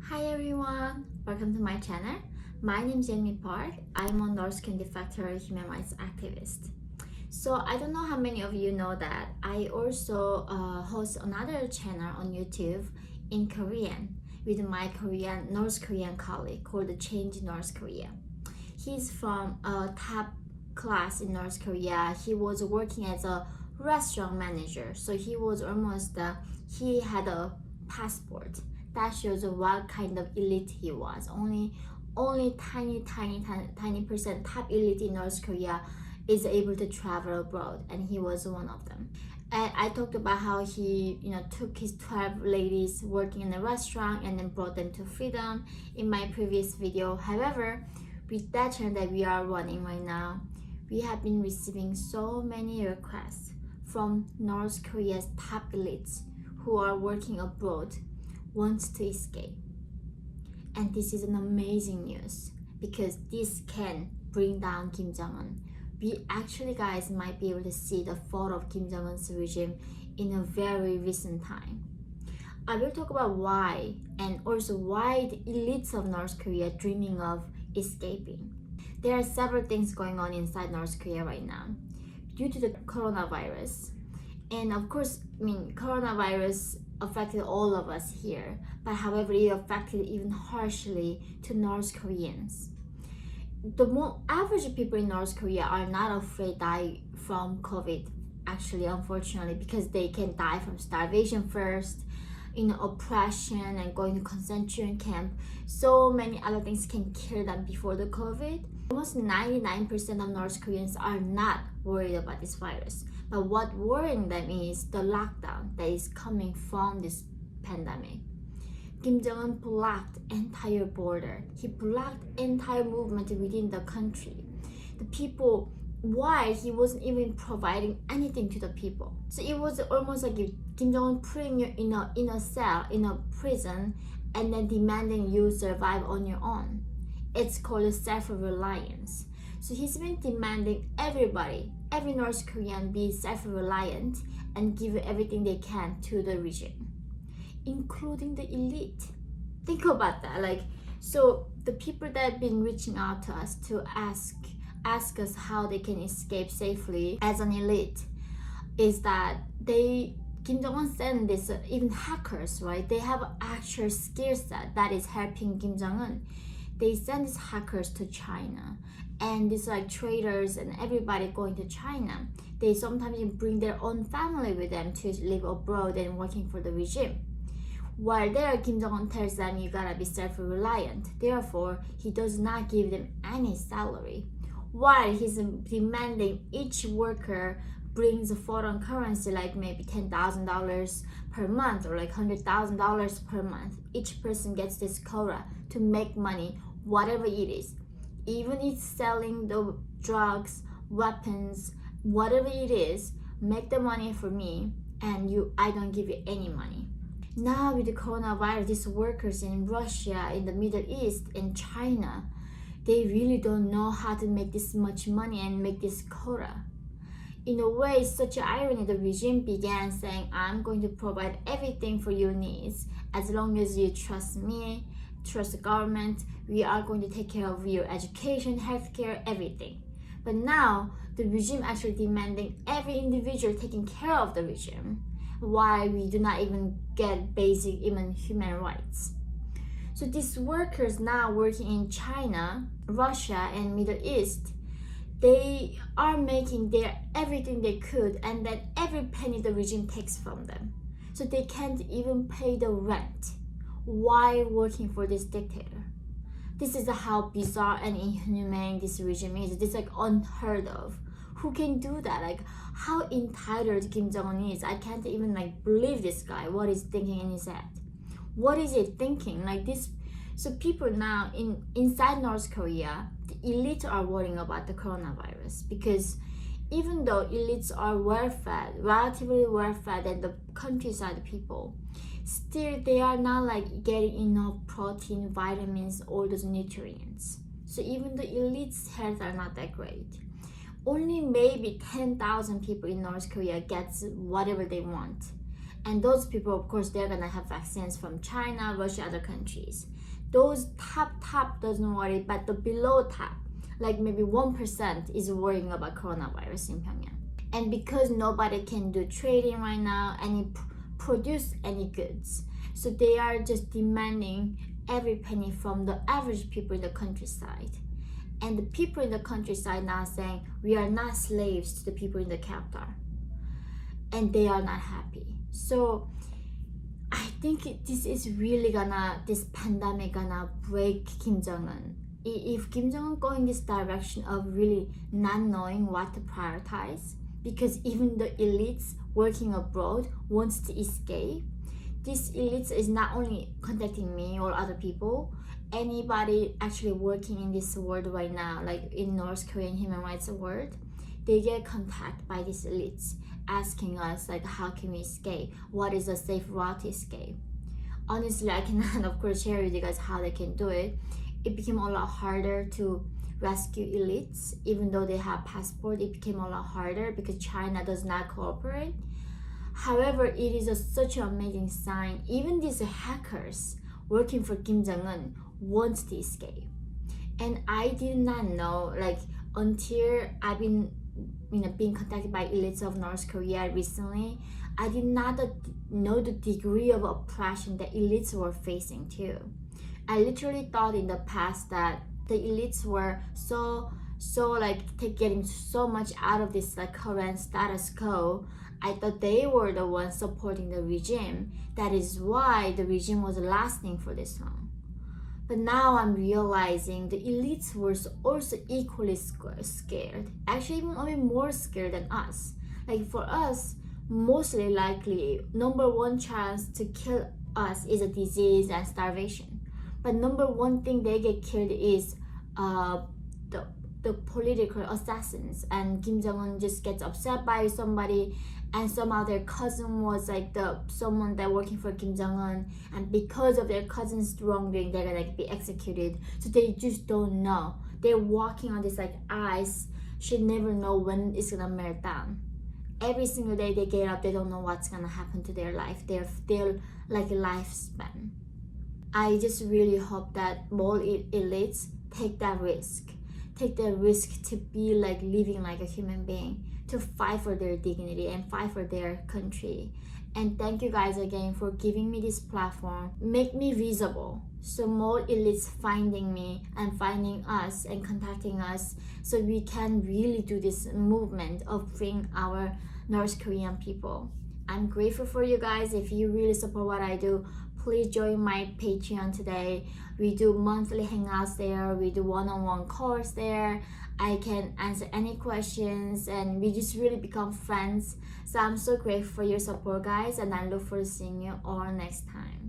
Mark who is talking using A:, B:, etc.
A: Hi everyone, welcome to my channel. My name is Yeonmi Park. I'm a North Korean defector human rights activist. So I don't know how many of you know that I also host another channel on YouTube in Korean with my North Korean colleague called Change North Korea. He's from a top class in North Korea. He was working as a restaurant manager, so he had a passport that shows what kind of elite he was. Only tiny percent top elite in North Korea is able to travel abroad, and he was one of them. And I talked about how he took his 12 ladies working in a restaurant and then brought them to freedom in my previous video. However, with that channel that we are running right now, we have been receiving so many requests from North Korea's top elites who are working abroad wants to escape. And this is an amazing news because this can bring down Kim Jong-un. We actually, guys, might be able to see the fall of Kim Jong-un's regime in a very recent time. I will talk about why, and also why the elites of North Korea are dreaming of escaping. There are several things going on inside North Korea right now due to the coronavirus. And of course, coronavirus affected all of us here, but however, it affected even harshly to North Koreans. The more average people in North Korea are not afraid to die from COVID, actually, unfortunately, because they can die from starvation first, oppression and going to concentration camp. So many other things can kill them before the COVID. Almost 99% of North Koreans are not worried about this virus. But what worrying them is the lockdown that is coming from this pandemic. Kim Jong-un blocked entire border. He blocked entire movement within the country. The people, why he wasn't even providing anything to the people. So it was almost like if Kim Jong-un putting you in a cell, in a prison, and then demanding you survive on your own. It's called self-reliance. So he's been demanding every North Korean be self-reliant and give everything they can to the regime, including the elite. Think about that. So the people that have been reaching out to us to ask us how they can escape safely as an elite is that Kim Jong-un sent this, even hackers, right? They have actual skill set that is helping Kim Jong-un. They send these hackers to China, and these traders and everybody going to China. They sometimes bring their own family with them to live abroad and working for the regime. While there, Kim Jong-un tells them you gotta be self-reliant. Therefore, he does not give them any salary. While he's demanding each worker brings a foreign currency like maybe $10,000 per month or like $100,000 per month. Each person gets this quota to make money, whatever it is. Even if selling the drugs, weapons, whatever it is, make the money for me and I don't give you any money. Now with the coronavirus, these workers in Russia, in the Middle East, in China, they really don't know how to make this much money and make this quota. In a way, it's such an irony. The regime began saying, I'm going to provide everything for your needs. As long as you trust me, trust the government, we are going to take care of your education, healthcare, everything. But now, the regime actually demanding every individual taking care of the regime, while we do not even get basic even human rights. So these workers now working in China, Russia, and Middle East, they are making everything they could, and then every penny the regime takes from them. So they can't even pay the rent while working for this dictator. This is how bizarre and inhumane this regime is. This is unheard of. Who can do that? How entitled Kim Jong-un is. I can't even believe this guy, what he's thinking in his head. What is he thinking? So people now inside North Korea, the elite are worrying about the coronavirus because even though elites are well-fed, relatively well-fed than the countryside people, still they are not getting enough protein, vitamins, all those nutrients. So even the elites' health are not that great. Only maybe 10,000 people in North Korea gets whatever they want. And those people, of course, they're gonna have vaccines from China, Russia, other countries. Those top doesn't worry, but the below top, like maybe 1% is worrying about coronavirus in Pyongyang. And because nobody can do trading right now, produce any goods, so they are just demanding every penny from the average people in the countryside. And the people in the countryside now saying, we are not slaves to the people in the capital. And they are not happy. So I think this pandemic gonna break Kim Jong-un. If Kim Jong-un go in this direction of really not knowing what to prioritize, because even the elites working abroad wants to escape, this elites is not only contacting me or other people, anybody actually working in this world right now, like in North Korean human rights world, they get contacted by these elites asking us like, how can we escape? What is a safe route to escape? Honestly, I cannot of course share with you guys how they can do it. It became a lot harder to rescue elites. Even though they have passport, it became a lot harder because China does not cooperate. However, it is such an amazing sign. Even these hackers working for Kim Jong-un wants to escape. And I did not know, like, until I've been being contacted by elites of North Korea recently, I did not know the degree of oppression that elites were facing too. I literally thought in the past that the elites were so like getting so much out of this like current status quo. I thought they were the ones supporting the regime. That is why the regime was lasting for this long. But now I'm realizing the elites were also equally scared. Actually, even more scared than us. Like for us, mostly likely, number one chance to kill us is a disease and starvation. But number one thing they get killed is the political assassins. And Kim Jong-un just gets upset by somebody, and somehow their cousin was like someone that working for Kim Jong-un, and because of their cousin's wrongdoing, they're gonna be executed. So they just don't know. They're walking on this like ice. Should never know when it's gonna melt down. Every single day they get up, they don't know what's gonna happen to their life, their like lifespan. I just really hope that more elites take that risk to be like living like a human being, to fight for their dignity and fight for their country. And thank you guys again for giving me this platform, make me visible, so more elites finding me and finding us and contacting us, so we can really do this movement of freeing our North Korean people. I'm grateful for you guys. If you really support what I do, please join my Patreon today. We do monthly hangouts there. We do one-on-one calls there. I can answer any questions, and we just really become friends. So I'm so grateful for your support, guys, and I look forward to seeing you all next time.